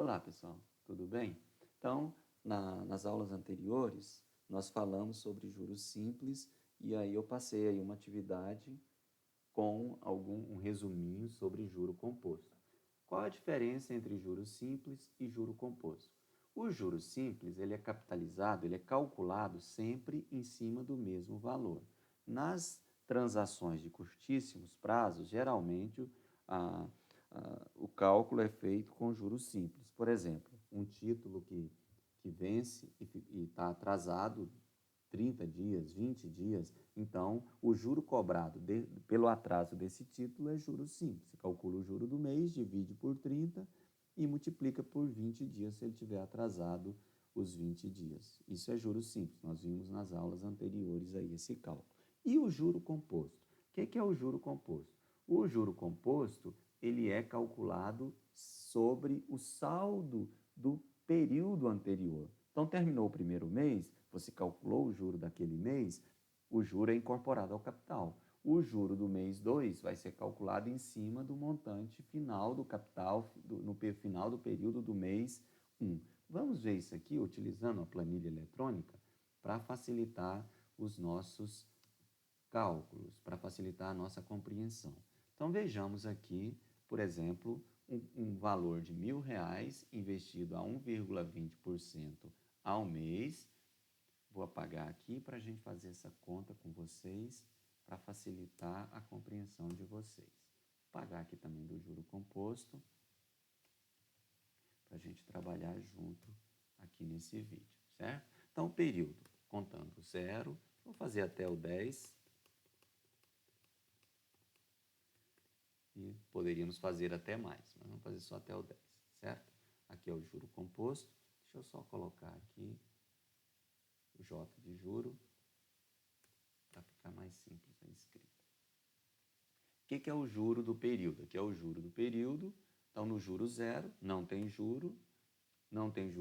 Olá, pessoal, tudo bem? Então, nas aulas anteriores, nós falamos sobre juros simples e aí eu passei aí uma atividade com um resuminho sobre juro composto. Qual a diferença entre juros simples e juro composto? O juro simples, ele é capitalizado, ele é calculado sempre em cima do mesmo valor. Nas transações de curtíssimos prazos, geralmente a, o cálculo é feito com juros simples. Por exemplo, um título que vence e está atrasado 30 dias, 20 dias, então o juro cobrado pelo atraso desse título é juro simples. Você calcula o juro do mês, divide por 30 e multiplica por 20 dias se ele tiver atrasado os 20 dias. Isso é juro simples, nós vimos nas aulas anteriores aí esse cálculo. E o juro composto? O que é o juro composto? O juro composto, ele é calculado sobre o saldo do período anterior. Então, terminou o primeiro mês, você calculou o juro daquele mês, o juro é incorporado ao capital. O juro do mês 2 vai ser calculado em cima do montante final do capital, no final do período do mês 1. Vamos ver isso aqui utilizando a planilha eletrônica para facilitar os nossos cálculos, para facilitar a nossa compreensão. Então, vejamos aqui, por exemplo, um valor de R$ 1.000 investido a 1,20% ao mês. Vou apagar aqui para a gente fazer essa conta com vocês, para facilitar a compreensão de vocês. Vou apagar aqui também do juro composto, para a gente trabalhar junto aqui nesse vídeo, certo? Então, período, contando 0, vou fazer até o 10, e poderíamos fazer até mais, mas vamos fazer só até o 10, certo? Aqui é o juro composto, deixa eu só colocar aqui o J de juro, para ficar mais simples a escrita. O que é o juro do período? Aqui é o juro do período, então no juro zero não tem juro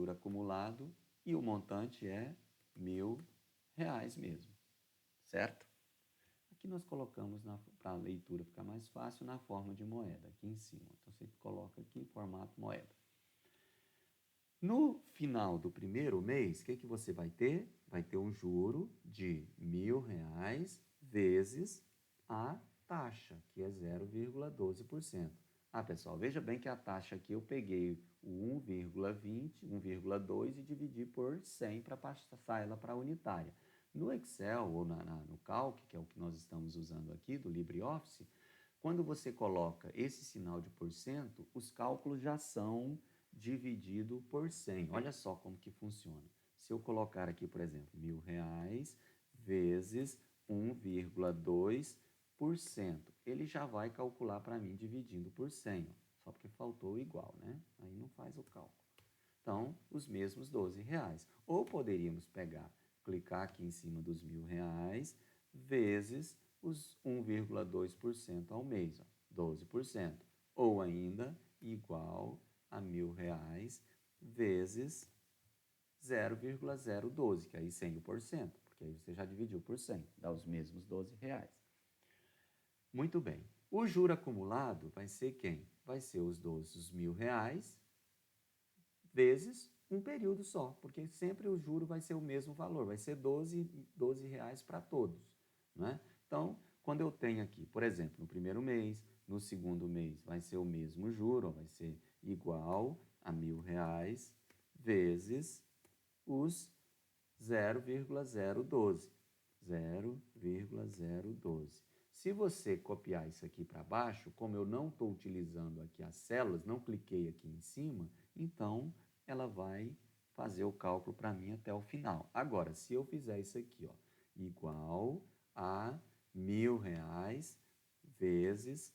acumulado e o montante é R$ 1.000 mesmo, certo? Aqui nós colocamos, para a leitura ficar mais fácil, na forma de moeda, aqui em cima. Então, você coloca aqui em formato moeda. No final do primeiro mês, o que você vai ter? Vai ter um juro de R$ 1.000 vezes a taxa, que é 0,12%. Pessoal, veja bem que a taxa aqui eu peguei o 1,20, 1,2 e dividi por 100 para passar ela para a unitária. No Excel ou no Calc, que é o que nós estamos usando aqui, do LibreOffice, quando você coloca esse sinal de porcento, os cálculos já são dividido por 100. Olha só como que funciona. Se eu colocar aqui, por exemplo, R$ 1.000 vezes 1,2%, ele já vai calcular para mim dividindo por 100, só porque faltou o igual, né? Aí não faz o cálculo. Então, os mesmos R$ 12. Ou poderíamos pegar, clicar aqui em cima dos R$ 1.000 vezes os 1,2% ao mês, ó, 12%. Ou ainda igual a R$ 1.000 vezes 0,012, que aí 100%, porque aí você já dividiu por 100, dá os mesmos R$ 12. Muito bem. O juro acumulado vai ser quem? Vai ser os R$ 12.000 vezes um período só, porque sempre o juro vai ser o mesmo valor, vai ser R$ 12 para todos, né? Então, quando eu tenho aqui, por exemplo, no primeiro mês, no segundo mês vai ser o mesmo juro, vai ser igual a R$ 1.000 vezes os 0,012. 0,012. Se você copiar isso aqui para baixo, como eu não estou utilizando aqui as células, não cliquei aqui em cima, então ela vai fazer o cálculo para mim até o final. Agora, se eu fizer isso aqui, ó, igual a R$ 1.000 vezes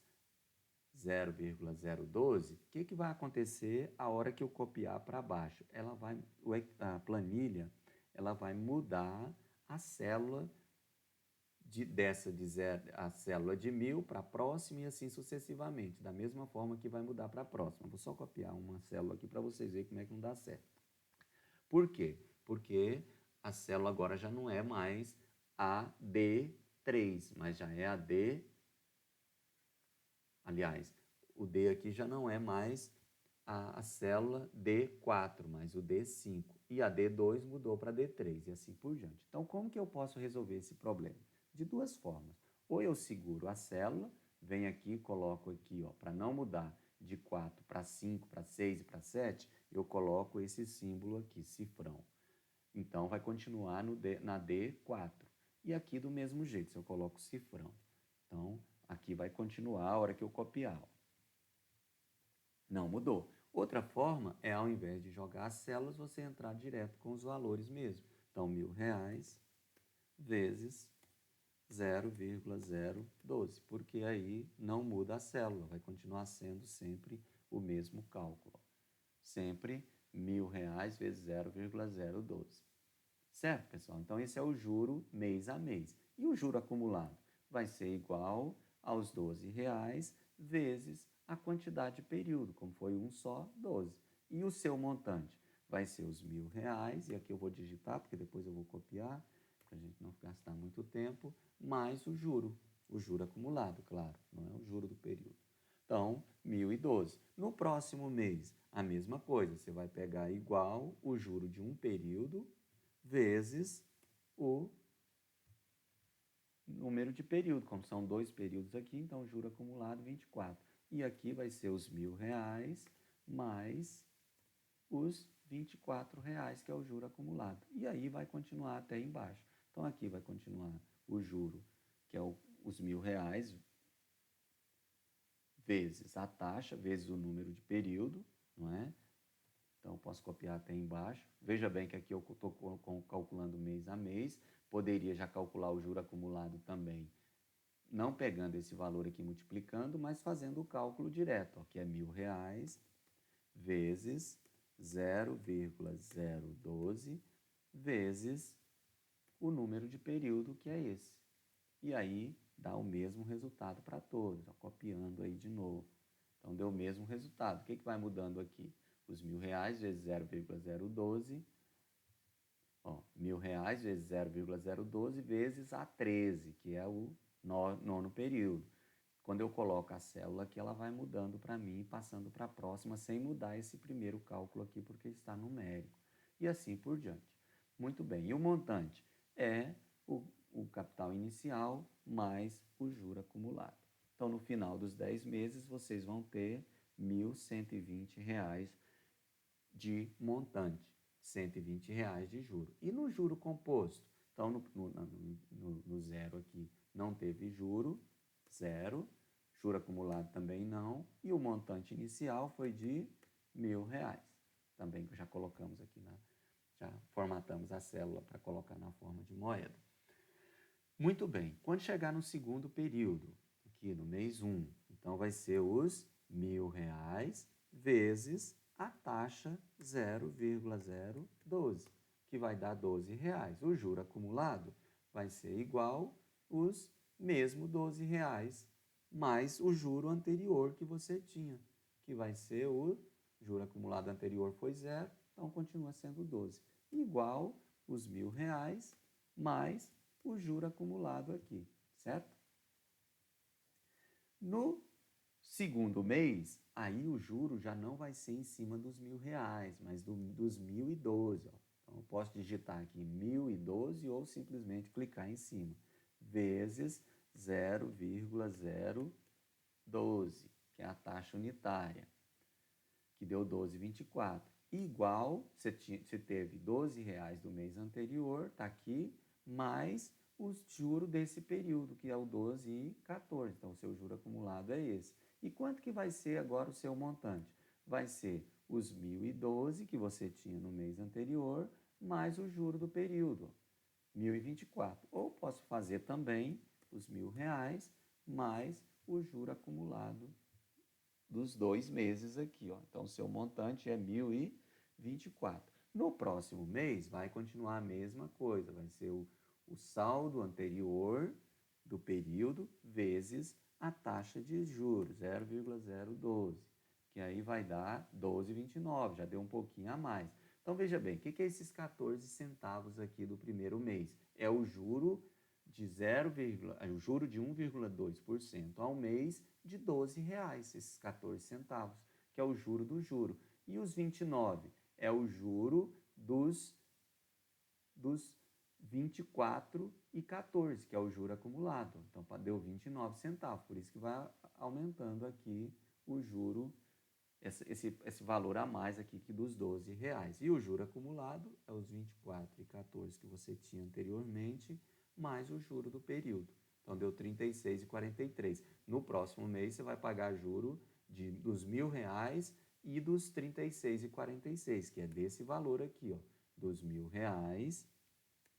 0,012, o que vai acontecer a hora que eu copiar para baixo? A planilha ela vai mudar a célula a célula de 1.000 para a próxima e assim sucessivamente, da mesma forma que vai mudar para a próxima. Vou só copiar uma célula aqui para vocês verem como é que não dá certo. Por quê? Porque a célula agora já não é mais a D3, mas já é a D... Aliás, o D aqui já não é mais a célula D4 mais o D5 e a D2 mudou para D3 e assim por diante. Então, como que eu posso resolver esse problema? De duas formas. Ou eu seguro a célula, venho aqui, coloco aqui, para não mudar de 4 para 5, para 6 e para 7, eu coloco esse símbolo aqui, cifrão. Então, vai continuar na D4. E aqui do mesmo jeito, se eu coloco cifrão. Então, aqui vai continuar a hora que eu copiar. Não mudou. Outra forma é, ao invés de jogar as células, você entrar direto com os valores mesmo. Então, R$ 1.000 vezes 0,012, porque aí não muda a célula, vai continuar sendo sempre o mesmo cálculo. Sempre R$ 1.000 vezes 0,012. Certo, pessoal? Então, esse é o juro mês a mês. E o juro acumulado vai ser igual aos R$ 12 vezes a quantidade de período, como foi um só, 12. E o seu montante vai ser os R$ 1.000, e aqui eu vou digitar, porque depois eu vou copiar, para a gente não gastar muito tempo, mais o juro acumulado, claro, não é o juro do período. Então, 1.012. No próximo mês, a mesma coisa, você vai pegar igual o juro de um período vezes o número de período, como são 2 períodos aqui, então juro acumulado 24. E aqui vai ser os R$ 1.000 mais os R$ 24, que é o juro acumulado. E aí vai continuar até embaixo. Então aqui vai continuar o juro, que é os R$ 1.000 vezes a taxa, vezes o número de período, não é? Então, posso copiar até embaixo. Veja bem que aqui eu estou calculando mês a mês. Poderia já calcular o juro acumulado também, não pegando esse valor aqui multiplicando, mas fazendo o cálculo direto, ó, que é R$ 1.000 vezes 0,012 vezes o número de período, que é esse. E aí dá o mesmo resultado para todos, ó, copiando aí de novo. Então, deu o mesmo resultado. O que vai mudando aqui? Os R$ 1.000 vezes 0,012, R$ 1.000 vezes 0,012 vezes a 13, que é o nono período. Quando eu coloco a célula aqui, ela vai mudando para mim, passando para a próxima, sem mudar esse primeiro cálculo aqui, porque está numérico. E assim por diante. Muito bem. E o montante? É o capital inicial mais o juro acumulado. Então, no final dos 10 meses, vocês vão ter R$ 1.120 de montante, R$ 120 de juro. E no juro composto? Então, no zero aqui não teve juro, zero. Juro acumulado também não. E o montante inicial foi de R$ 1.000. Também que já colocamos aqui, já formatamos a célula para colocar na forma de moeda. Muito bem. Quando chegar no segundo período, aqui no mês 1, então vai ser os R$ 1.000 vezes a taxa 0,012, que vai dar R$ 12. O juro acumulado vai ser igual os mesmo R$ 12 mais o juro anterior que você tinha, que vai ser o juro acumulado anterior foi 0, então continua sendo 12. Igual os R$ 1.000 mais o juro acumulado aqui, certo? No segundo mês, aí o juro já não vai ser em cima dos R$ 1.000, mas dos 1.012. Ó. Então, eu posso digitar aqui 1.012 ou simplesmente clicar em cima, vezes 0,012, que é a taxa unitária, que deu 12,24. Igual, você teve R$ 12 do mês anterior, está aqui, mais o juro desse período, que é o 12,14. Então, o seu juro acumulado é esse. E quanto que vai ser agora o seu montante? Vai ser os 1.012 que você tinha no mês anterior, mais o juro do período, 1.024. Ou posso fazer também os R$ 1.000 mais o juro acumulado dos 2 meses aqui. Ó. Então, o seu montante é 1.024. No próximo mês, vai continuar a mesma coisa. Vai ser o saldo anterior do período vezes a taxa de juros, 0,012, que aí vai dar 12,29, já deu um pouquinho a mais. Então, veja bem, o que é esses 14 centavos aqui do primeiro mês? É o juro de o juro de 1,2% ao mês de R$ 12, esses 14 centavos. que é o juro do juro. E os 29 é o juro dos 24,14, que é o juro acumulado. Então, deu 29 centavos, por isso que vai aumentando aqui o juro, esse valor a mais aqui que dos R$ 12. E o juro acumulado é os 24,14 que você tinha anteriormente, mais o juro do período. Então, deu 36,43. No próximo mês, você vai pagar juro dos R$ 1.000 e dos 36,46, que é desse valor aqui, ó, dos R$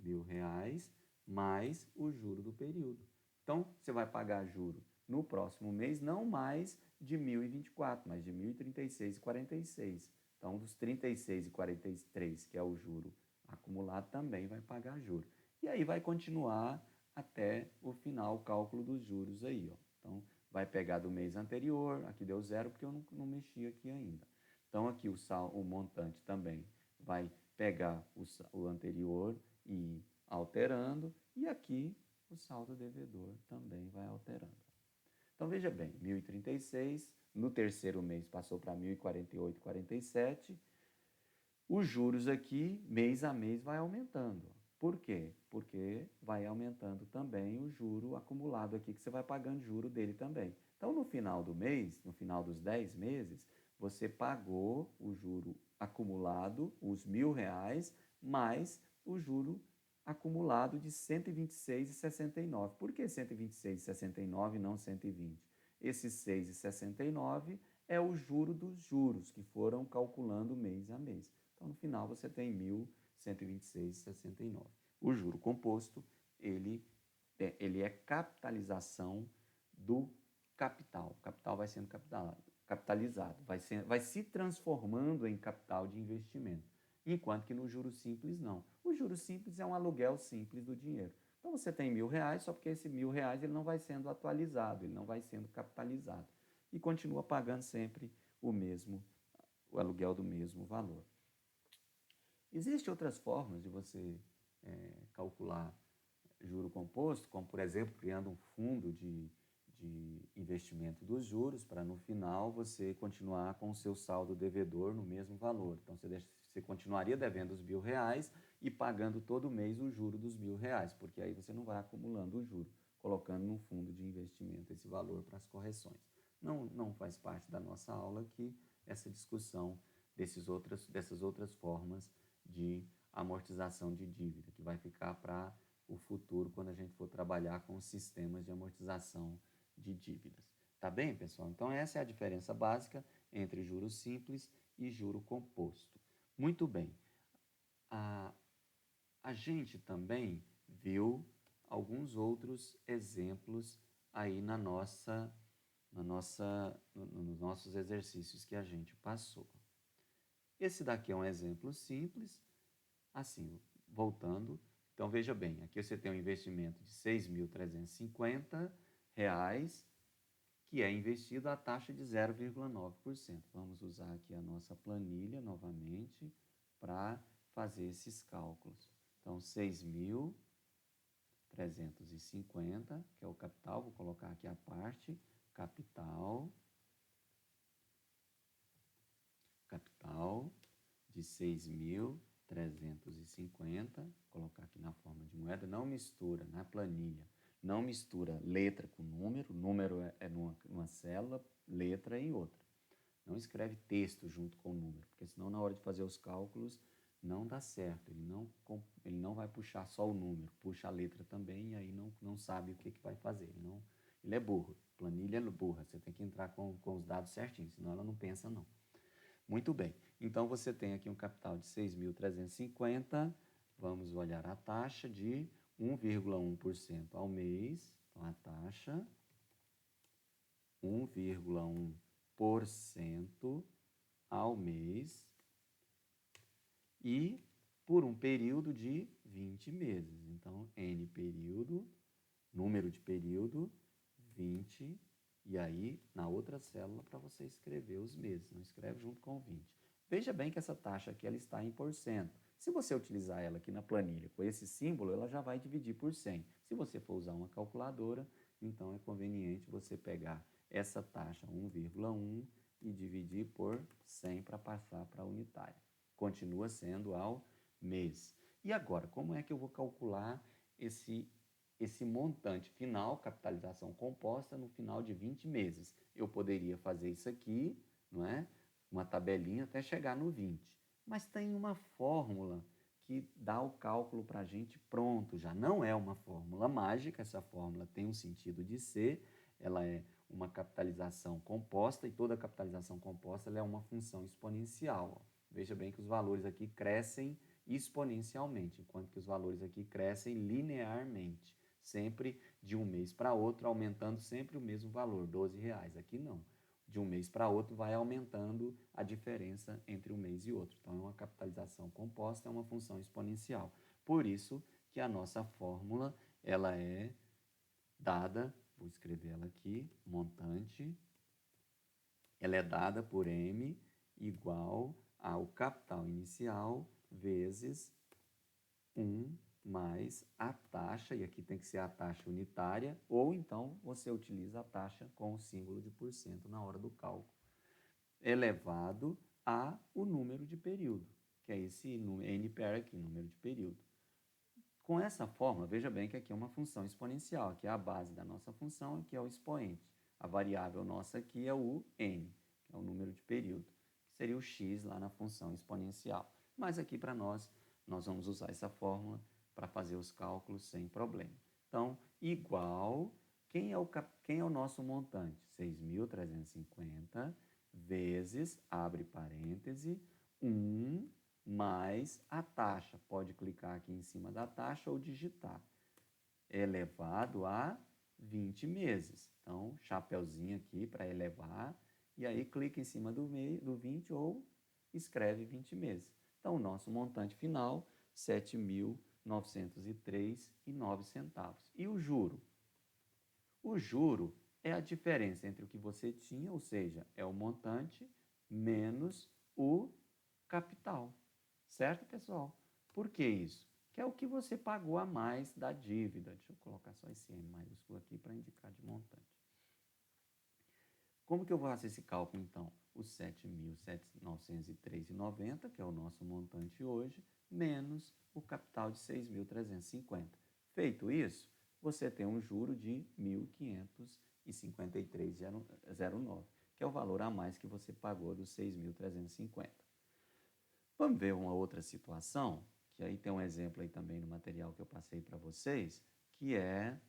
1.000, mais o juro do período. Então, você vai pagar juro no próximo mês, não mais de 1.024, mas de 1.036,46. Então, dos 36,43, que é o juro acumulado, também vai pagar juro. E aí vai continuar até o final o cálculo dos juros aí, ó. Então, vai pegar do mês anterior, aqui deu zero porque eu não mexi aqui ainda. Então, aqui o montante também vai pegar o anterior e ir alterando, e aqui o saldo devedor também vai alterando. Então, veja bem, 1.036, no terceiro mês passou para 1.048,47. Os juros aqui, mês a mês, vai aumentando. Por quê? Porque vai aumentando também o juro acumulado aqui, que você vai pagando juro dele também. Então, no final do mês, no final dos 10 meses, você pagou o juro acumulado, os R$ 1.000, mais o juro acumulado de R$ 126,69. Por que 126,69 e não 120? Esse 6,69 é o juro dos juros que foram calculando mês a mês. Então, no final, você tem 1.126,69. O juro composto, ele é capitalização do capital. O capital vai sendo capitalizado, vai se transformando em capital de investimento. Enquanto que no juro simples, não. O juro simples é um aluguel simples do dinheiro. Então, você tem R$ 1.000, só porque esse R$ 1.000 ele não vai sendo atualizado, ele não vai sendo capitalizado. E continua pagando sempre o aluguel do mesmo valor. Existem outras formas de você calcular juro composto, como, por exemplo, criando um fundo de investimento dos juros, para no final você continuar com o seu saldo devedor no mesmo valor. Então, você continuaria devendo os R$ 1.000 e pagando todo mês o juro dos R$ 1.000, porque aí você não vai acumulando o juro, colocando no fundo de investimento esse valor para as correções. Não faz parte da nossa aula aqui essa discussão dessas outras formas de amortização de dívida, que vai ficar para o futuro quando a gente for trabalhar com os sistemas de amortização de dívidas. Tá bem, pessoal? Então, essa é a diferença básica entre juro simples e juro composto. Muito bem. A gente também viu alguns outros exemplos aí nos nossos exercícios que a gente passou. Esse daqui é um exemplo simples, assim, voltando. Então, veja bem, aqui você tem um investimento de R$ 6.350, que é investido a taxa de 0,9%. Vamos usar aqui a nossa planilha novamente para fazer esses cálculos. Então, 6.350, que é o capital, vou colocar aqui a parte, capital de 6.350, colocar aqui na forma de moeda, não mistura na planilha, não mistura letra com número é numa célula, letra é em outra. Não escreve texto junto com o número, porque senão na hora de fazer os cálculos não dá certo, ele não vai puxar só o número, puxa a letra também e aí não sabe o que vai fazer, ele é burro, planilha é burra, você tem que entrar com os dados certinhos, senão ela não pensa não. Muito bem, então você tem aqui um capital de 6.350, vamos olhar a taxa de 1,1% ao mês, então a taxa 1,1% ao mês e por um período de 20 meses. Então, N período, número de período, 20, e aí na outra célula para você escrever os meses, não escreve junto com 20. Veja bem que essa taxa aqui ela está em porcento. Se você utilizar ela aqui na planilha com esse símbolo, ela já vai dividir por 100. Se você for usar uma calculadora, então é conveniente você pegar essa taxa 1,1 e dividir por 100 para passar para a unitária. Continua sendo ao mês. E agora, como é que eu vou calcular esse montante final, capitalização composta, no final de 20 meses? Eu poderia fazer isso aqui, não é? Uma tabelinha até chegar no 20. Mas tem uma fórmula que dá o cálculo para a gente pronto. Já não é uma fórmula mágica, essa fórmula tem um sentido de ser, ela é uma capitalização composta e toda capitalização composta ela é uma função exponencial. Ó. Veja bem que os valores aqui crescem exponencialmente, enquanto que os valores aqui crescem linearmente, sempre de um mês para outro, aumentando sempre o mesmo valor, R$12. Aqui não. De um mês para outro vai aumentando a diferença entre um mês e outro. Então, é uma capitalização composta, é uma função exponencial. Por isso que a nossa fórmula ela é dada, vou escrever ela aqui, montante, ela é dada por M igual ao capital inicial vezes 1 mais a taxa, e aqui tem que ser a taxa unitária, ou então você utiliza a taxa com o símbolo de porcento na hora do cálculo, elevado a o número de período, que é esse NPR aqui, número de período. Com essa fórmula, veja bem que aqui é uma função exponencial, aqui é a base da nossa função, aqui é o expoente. A variável nossa aqui é o n, que é o número de período, que seria o x lá na função exponencial. Mas aqui para nós vamos usar essa fórmula para fazer os cálculos sem problema. Então, igual, quem é o nosso montante? 6.350 vezes, abre parêntese, 1 mais a taxa. Pode clicar aqui em cima da taxa ou digitar. Elevado a 20 meses. Então, chapeuzinho aqui para elevar. E aí, clica em cima do 20 ou escreve 20 meses. Então, o nosso montante final, R$ 7.903,09. E o juro? O juro é a diferença entre o que você tinha, ou seja, é o montante, menos o capital. Certo, pessoal? Por que isso? Que é o que você pagou a mais da dívida. Deixa eu colocar só esse M maiúsculo aqui para indicar de montante. Como que eu vou fazer esse cálculo, então? Os 7.903,90, que é o nosso montante hoje, menos o capital de 6.350. Feito isso, você tem um juro de 1.553,09, que é o valor a mais que você pagou dos 6.350. Vamos ver uma outra situação, que aí tem um exemplo aí também no material que eu passei para vocês, que é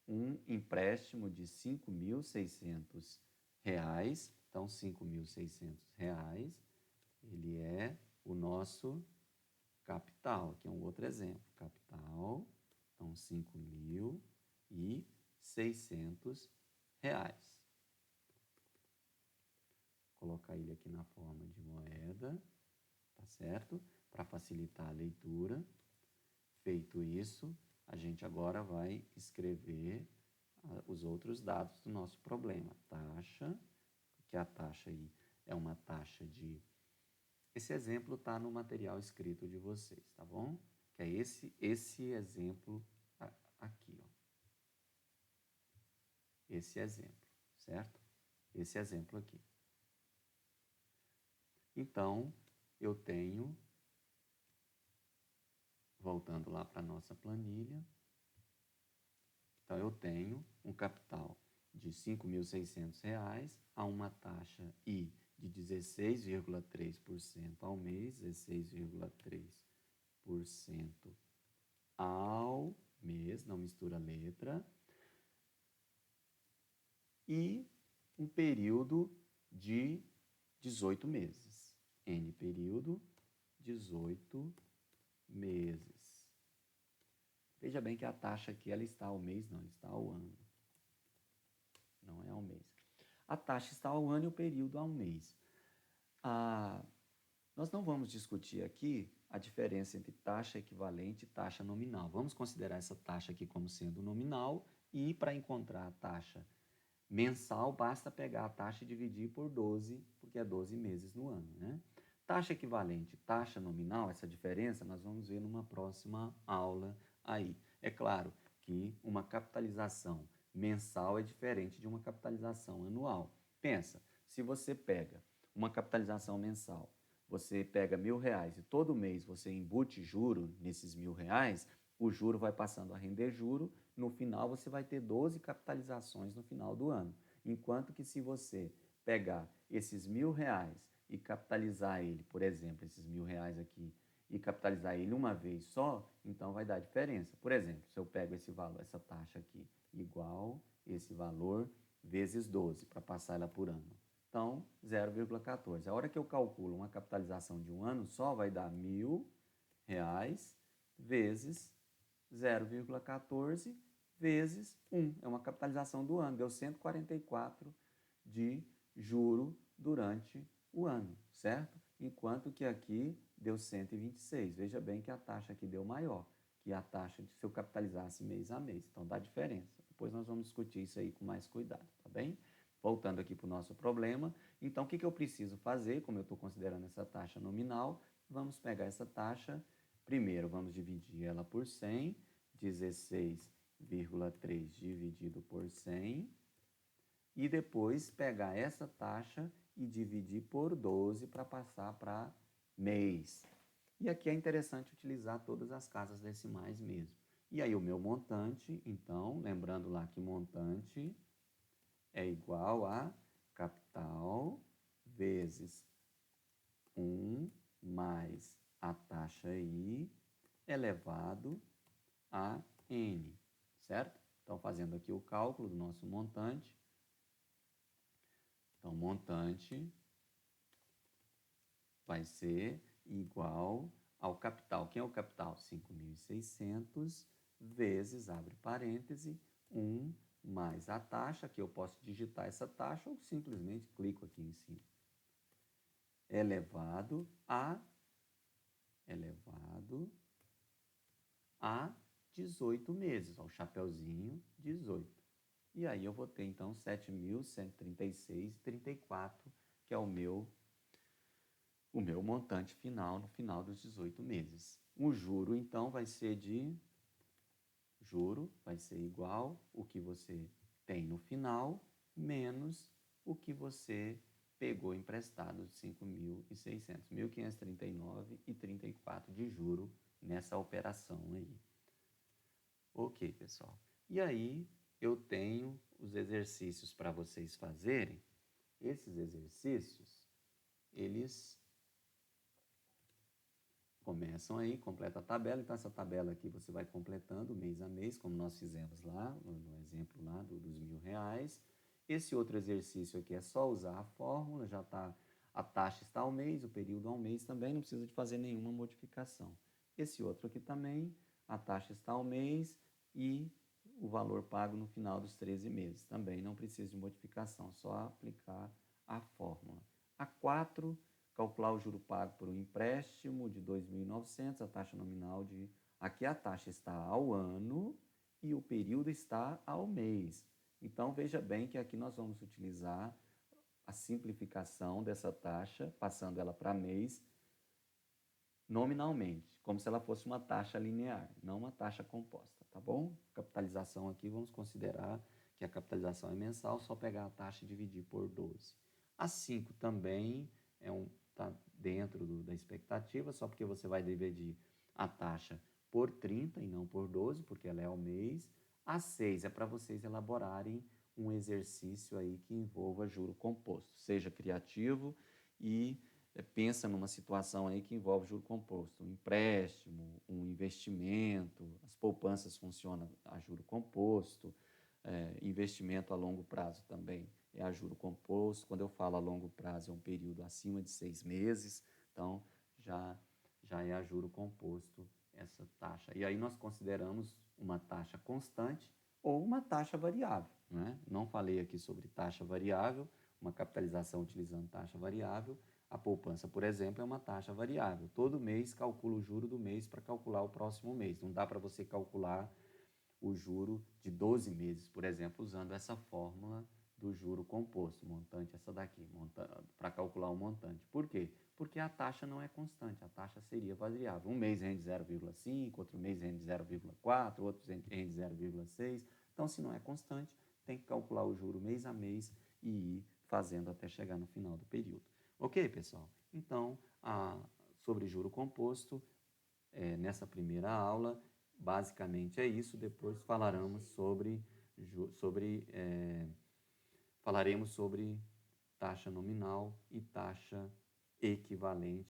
um empréstimo de R$ 5.600. Então, R$ 5.600, ele é o nosso capital. Aqui é um outro exemplo. Capital, então, R$ 5.600. Colocar ele aqui na forma de moeda, tá certo? Para facilitar a leitura. Feito isso, a gente agora vai escrever os outros dados do nosso problema. Taxa, que a taxa aí é uma taxa de... Esse exemplo está no material escrito de vocês, tá bom? Que é esse exemplo aqui, ó. Esse exemplo, certo? Esse exemplo aqui. Então, eu tenho, voltando lá para a nossa planilha, então eu tenho um capital de R$ 5.600 a uma taxa I de 16,3% ao mês, 16,3% ao mês, não mistura letra, e um período de 18 meses. N período, 18 meses. Veja bem que a taxa aqui ela está ao mês, não, está ao ano. Não é ao mês. A taxa está ao ano e o período ao mês. Nós não vamos discutir aqui a diferença entre taxa equivalente e taxa nominal. Vamos considerar essa taxa aqui como sendo nominal e para encontrar a taxa mensal, basta pegar a taxa e dividir por 12, porque é 12 meses no ano, né? Taxa equivalente, taxa nominal, essa diferença nós vamos ver numa próxima aula aí. É claro que uma capitalização mensal é diferente de uma capitalização anual. Pensa, se você pega uma capitalização mensal, você pega R$ 1.000 e todo mês você embute juro nesses R$ 1.000, o juro vai passando a render juro, no final você vai ter 12 capitalizações no final do ano. Enquanto que se você pegar esses R$ 1.000 e capitalizar ele, por exemplo, esses R$ 1.000 aqui, e capitalizar ele uma vez só, então vai dar diferença. Por exemplo, se eu pego esse valor, essa taxa aqui, igual esse valor vezes 12, para passar ela por ano. Então, 0,14. A hora que eu calculo uma capitalização de um ano só, vai dar R$ 1.000 vezes 0,14 vezes 1. É uma capitalização do ano, deu 144 de juro durante o ano, certo? Enquanto que aqui deu 126. Veja bem que a taxa aqui deu maior que a taxa de se eu capitalizasse mês a mês. Então dá diferença. Depois nós vamos discutir isso aí com mais cuidado, tá bem? Voltando aqui para o nosso problema. Então, o que eu preciso fazer? Como eu estou considerando essa taxa nominal, vamos pegar essa taxa. Primeiro, vamos dividir ela por 100. 16,3 dividido por 100. E depois pegar essa taxa e dividir por 12 para passar para mês. E aqui é interessante utilizar todas as casas decimais mesmo. E aí o meu montante, então, lembrando lá que montante é igual a capital vezes 1 mais a taxa I elevado a N, certo? Então, fazendo aqui o cálculo do nosso montante. Então, montante vai ser igual ao capital. Quem é o capital? 5.600 vezes, abre parêntese, 1 mais a taxa, que eu posso digitar essa taxa ou simplesmente clico aqui em cima. Elevado a 18 meses, ó, o chapeuzinho 18. E aí eu vou ter então 7.136,34, que é o meu montante final no final dos 18 meses. O juro então vai ser igual o que você tem no final menos o que você pegou emprestado de 5.600, 1.539,34 de juro nessa operação aí. Ok, pessoal. E aí eu tenho os exercícios para vocês fazerem. Esses exercícios, eles começam aí, completa a tabela. Então, essa tabela aqui você vai completando mês a mês, como nós fizemos lá, no exemplo lá dos R$ 1.000. Esse outro exercício aqui é só usar a fórmula, já está, a taxa está ao mês, o período ao mês também, não precisa de fazer nenhuma modificação. Esse outro aqui também, a taxa está ao mês e o valor pago no final dos 13 meses. Também não precisa de modificação, só aplicar a fórmula. A 4, calcular o juro pago por um empréstimo de 2.900, a taxa nominal de... Aqui a taxa está ao ano e o período está ao mês. Então, veja bem que aqui nós vamos utilizar a simplificação dessa taxa, passando ela para mês, nominalmente, como se ela fosse uma taxa linear, não uma taxa composta, tá bom? Capitalização aqui, vamos considerar que a capitalização é mensal, só pegar a taxa e dividir por 12. A 5 também está dentro da expectativa, só porque você vai dividir a taxa por 30 e não por 12, porque ela é ao mês. A 6 é para vocês elaborarem um exercício aí que envolva juro composto, seja criativo e pensa numa situação aí que envolve juro composto, um empréstimo, um investimento, as poupanças funcionam a juro composto, investimento a longo prazo também é a juro composto. Quando eu falo a longo prazo, é um período acima de 6 meses, então já é a juro composto essa taxa. E aí nós consideramos uma taxa constante ou uma taxa variável, né? Não falei aqui sobre taxa variável, uma capitalização utilizando taxa variável. A poupança, por exemplo, é uma taxa variável. Todo mês calcula o juro do mês para calcular o próximo mês. Não dá para você calcular o juro de 12 meses, por exemplo, usando essa fórmula do juro composto, montante essa daqui, para calcular o montante. Por quê? Porque a taxa não é constante, a taxa seria variável. Um mês rende 0,5, outro mês rende 0,4, outro rende 0,6. Então, se não é constante, tem que calcular o juro mês a mês e ir fazendo até chegar no final do período. Ok, pessoal? Então, sobre juro composto, nessa primeira aula, basicamente é isso. Depois falaremos falaremos sobre taxa nominal e taxa equivalente.